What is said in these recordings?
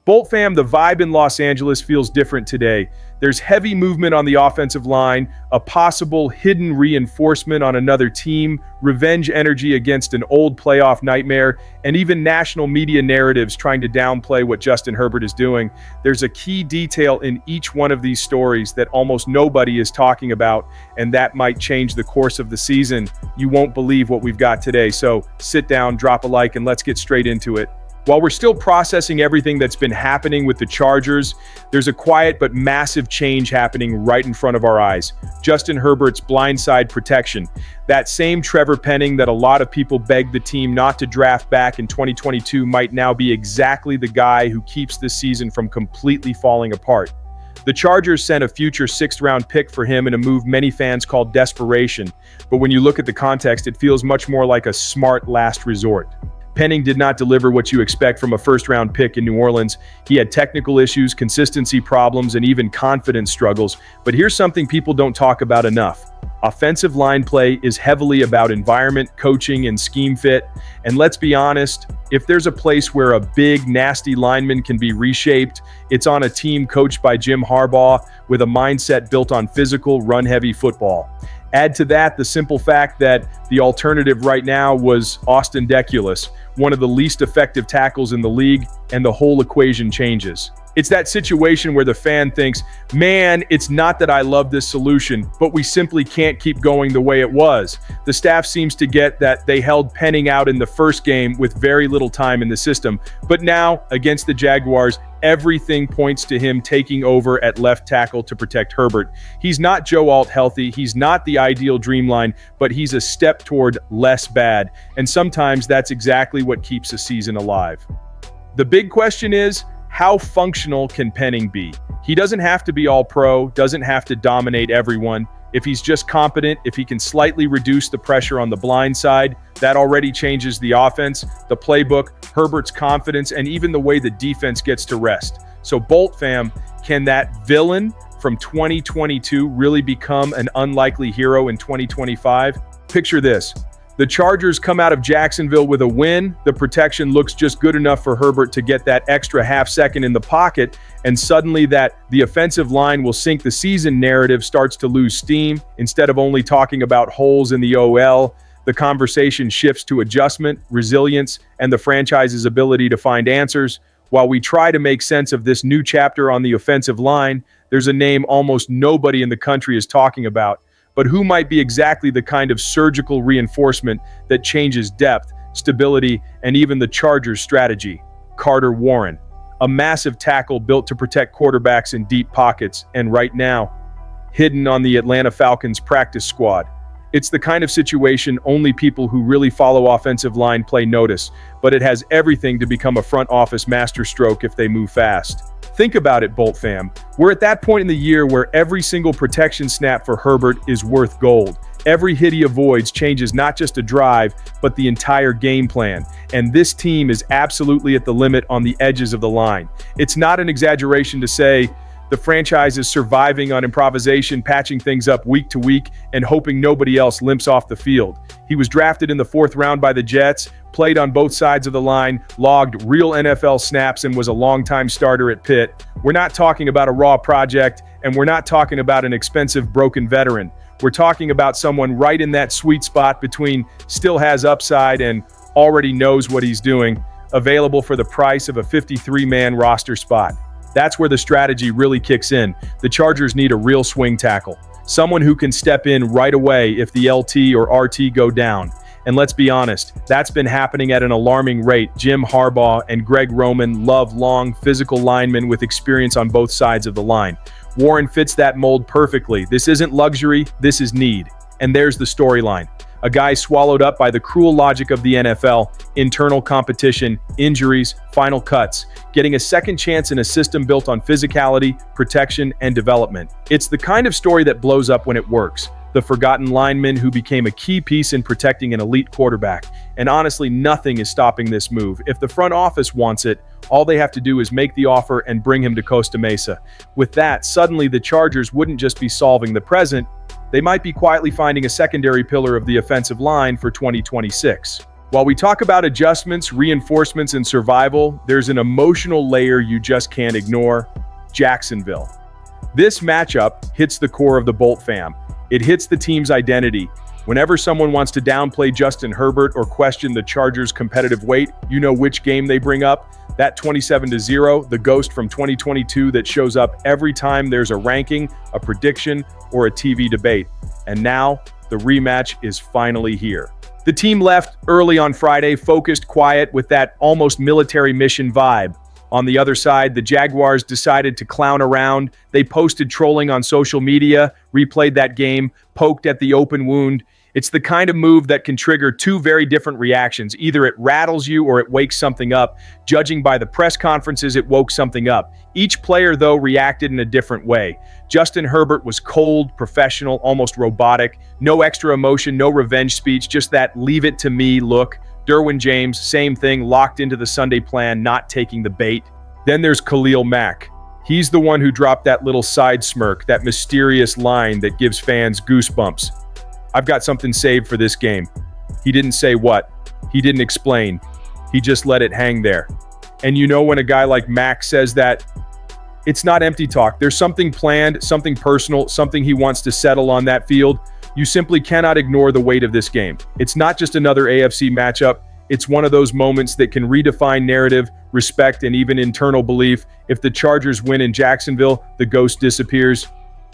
Bolt fam, the vibe in Los Angeles feels different today. There's heavy movement on the offensive line, a possible hidden reinforcement on another team, revenge energy against an old playoff nightmare, and even national media narratives trying to downplay what Justin Herbert is doing. There's a key detail in each one of these stories that almost nobody is talking about, and that might change the course of the season. You won't believe what we've got today, so sit down, drop a like, and let's get straight into it. While we're still processing everything that's been happening with the Chargers, there's a quiet but massive change happening right in front of our eyes. Justin Herbert's blindside protection. That same Trevor Penning that a lot of people begged the team not to draft back in 2022 might now be exactly the guy who keeps this season from completely falling apart. The Chargers sent a future 6th-round pick for him in a move many fans called desperation, but when you look at the context, it feels much more like a smart last resort. Penning did not deliver what you expect from a first-round pick in New Orleans. He had technical issues, consistency problems, and even confidence struggles. But here's something people don't talk about enough. Offensive line play is heavily about environment, coaching, and scheme fit. And let's be honest, if there's a place where a big, nasty lineman can be reshaped, it's on a team coached by Jim Harbaugh with a mindset built on physical, run-heavy football. Add to that the simple fact that the alternative right now was Austin Deculus, one of the least effective tackles in the league, and the whole equation changes. It's that situation where the fan thinks, man, it's not that I love this solution, but we simply can't keep going the way it was. The staff seems to get that they held Penning out in the first game with very little time in the system, but now, against the Jaguars, everything points to him taking over at left tackle to protect Herbert. He's not Joe Alt healthy, he's not the ideal dreamline, but he's a step toward less bad, and sometimes that's exactly what keeps a season alive. The big question is, how functional can Penning be? He doesn't have to be all pro, doesn't have to dominate everyone. If he's just competent, if he can slightly reduce the pressure on the blind side, that already changes the offense, the playbook, Herbert's confidence, and even the way the defense gets to rest. So Bolt fam, can that villain from 2022 really become an unlikely hero in 2025? Picture this. The Chargers come out of Jacksonville with a win. The protection looks just good enough for Herbert to get that extra half second in the pocket, and suddenly the offensive line will sink the season narrative starts to lose steam. Instead of only talking about holes in the OL, the conversation shifts to adjustment, resilience, and the franchise's ability to find answers. While we try to make sense of this new chapter on the offensive line, there's a name almost nobody in the country is talking about. But who might be exactly the kind of surgical reinforcement that changes depth, stability, and even the Chargers' strategy? Carter Warren, a massive tackle built to protect quarterbacks in deep pockets, and right now, hidden on the Atlanta Falcons practice squad. It's the kind of situation only people who really follow offensive line play notice, but it has everything to become a front office masterstroke if they move fast. Think about it, Bolt fam. We're at that point in the year where every single protection snap for Herbert is worth gold. Every hit he avoids changes not just a drive, but the entire game plan. And this team is absolutely at the limit on the edges of the line. It's not an exaggeration to say the franchise is surviving on improvisation, patching things up week to week, and hoping nobody else limps off the field. He was drafted in the 4th round by the Jets, played on both sides of the line, logged real NFL snaps, and was a longtime starter at Pitt. We're not talking about a raw project, and we're not talking about an expensive broken veteran. We're talking about someone right in that sweet spot between still has upside and already knows what he's doing, available for the price of a 53-man roster spot. That's where the strategy really kicks in. The Chargers need a real swing tackle, someone who can step in right away if the LT or RT go down. And let's be honest, that's been happening at an alarming rate. Jim Harbaugh and Greg Roman love long, physical linemen with experience on both sides of the line. Warren fits that mold perfectly. This isn't luxury, this is need. And there's the storyline. A guy swallowed up by the cruel logic of the NFL, internal competition, injuries, final cuts, getting a second chance in a system built on physicality, protection, and development. It's the kind of story that blows up when it works. The forgotten lineman who became a key piece in protecting an elite quarterback. And honestly, nothing is stopping this move. If the front office wants it, all they have to do is make the offer and bring him to Costa Mesa. With that, suddenly the Chargers wouldn't just be solving the present, they might be quietly finding a secondary pillar of the offensive line for 2026. While we talk about adjustments, reinforcements, and survival, there's an emotional layer you just can't ignore: Jacksonville. This matchup hits the core of the Bolt fam. It hits the team's identity. Whenever someone wants to downplay Justin Herbert or question the Chargers' competitive weight, you know which game they bring up? That 27-0, the ghost from 2022 that shows up every time there's a ranking, a prediction, or a TV debate. And now, the rematch is finally here. The team left early on Friday, focused, quiet, with that almost military mission vibe. On the other side, the Jaguars decided to clown around. They posted trolling on social media, replayed that game, poked at the open wound. It's the kind of move that can trigger two very different reactions. Either it rattles you or it wakes something up. Judging by the press conferences, it woke something up. Each player, though, reacted in a different way. Justin Herbert was cold, professional, almost robotic. No extra emotion, no revenge speech, just that leave it to me look. Derwin James, same thing, locked into the Sunday plan, not taking the bait. Then there's Khalil Mack. He's the one who dropped that little side smirk, that mysterious line that gives fans goosebumps. I've got something saved for this game. He didn't say what. He didn't explain. He just let it hang there. And you know when a guy like Mack says that, it's not empty talk. There's something planned, something personal, something he wants to settle on that field. You simply cannot ignore the weight of this game. It's not just another AFC matchup. It's one of those moments that can redefine narrative, respect, and even internal belief. If the Chargers win in Jacksonville, the ghost disappears.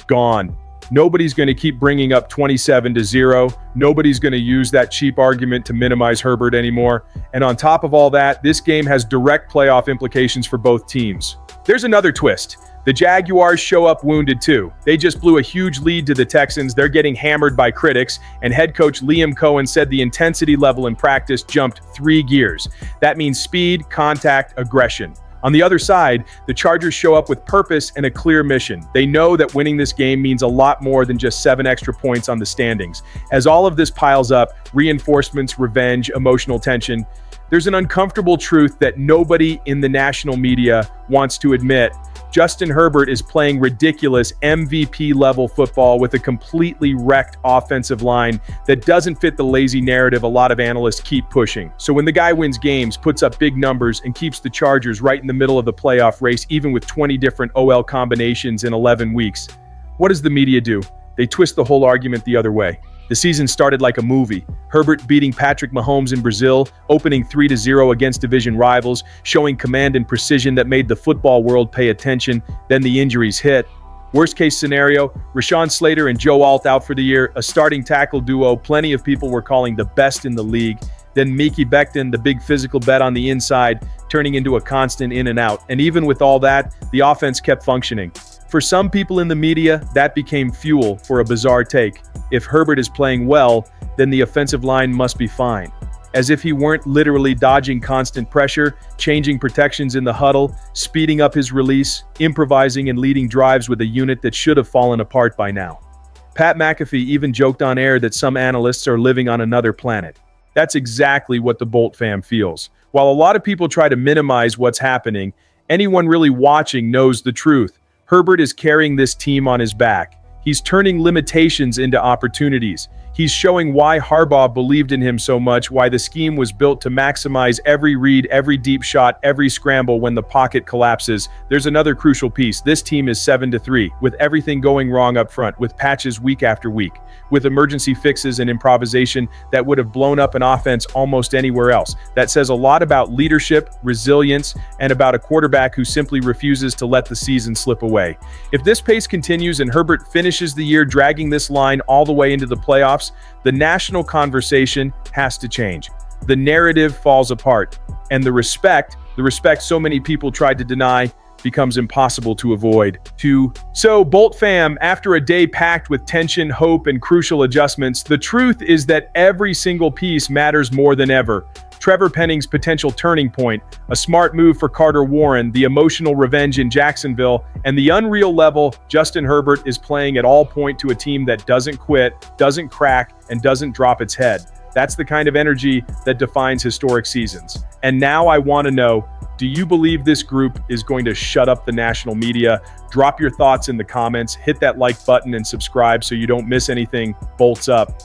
Gone. Nobody's going to keep bringing up 27-0. Nobody's going to use that cheap argument to minimize Herbert anymore. And on top of all that, this game has direct playoff implications for both teams. There's another twist. The Jaguars show up wounded too. They just blew a huge lead to the Texans. They're getting hammered by critics, and head coach Liam Cohen said the intensity level in practice jumped 3 gears. That means speed, contact, aggression. On the other side, the Chargers show up with purpose and a clear mission. They know that winning this game means a lot more than just 7 extra points on the standings. As all of this piles up, reinforcements, revenge, emotional tension, there's an uncomfortable truth that nobody in the national media wants to admit. Justin Herbert is playing ridiculous MVP-level football with a completely wrecked offensive line that doesn't fit the lazy narrative a lot of analysts keep pushing. So when the guy wins games, puts up big numbers, and keeps the Chargers right in the middle of the playoff race, even with 20 different OL combinations in 11 weeks, what does the media do? They twist the whole argument the other way. The season started like a movie. Herbert beating Patrick Mahomes in Brazil, opening 3-0 against division rivals, showing command and precision that made the football world pay attention. Then the injuries hit. Worst case scenario, Rashawn Slater and Joe Alt out for the year, a starting tackle duo plenty of people were calling the best in the league. Then Mekhi Becton, the big physical bet on the inside, turning into a constant in and out. And even with all that, the offense kept functioning. For some people in the media, that became fuel for a bizarre take. If Herbert is playing well, then the offensive line must be fine. As if he weren't literally dodging constant pressure, changing protections in the huddle, speeding up his release, improvising and leading drives with a unit that should have fallen apart by now. Pat McAfee even joked on air that some analysts are living on another planet. That's exactly what the Bolt fam feels. While a lot of people try to minimize what's happening, anyone really watching knows the truth. Herbert is carrying this team on his back. He's turning limitations into opportunities. He's showing why Harbaugh believed in him so much, why the scheme was built to maximize every read, every deep shot, every scramble when the pocket collapses. There's another crucial piece. This team is 7-3, with everything going wrong up front, with patches week after week, with emergency fixes and improvisation that would have blown up an offense almost anywhere else. That says a lot about leadership, resilience, and about a quarterback who simply refuses to let the season slip away. If this pace continues and Herbert finishes the year dragging this line all the way into the playoffs, the national conversation has to change. The narrative falls apart, and the respect so many people tried to deny, becomes impossible to avoid. So, Bolt fam, after a day packed with tension, hope, and crucial adjustments, the truth is that every single piece matters more than ever. Trevor Penning's potential turning point, a smart move for Carter Warren, the emotional revenge in Jacksonville, and the unreal level Justin Herbert is playing at all point to a team that doesn't quit, doesn't crack, and doesn't drop its head. That's the kind of energy that defines historic seasons. And now I want to know, do you believe this group is going to shut up the national media? Drop your thoughts in the comments, hit that like button, and subscribe so you don't miss anything. Bolts up.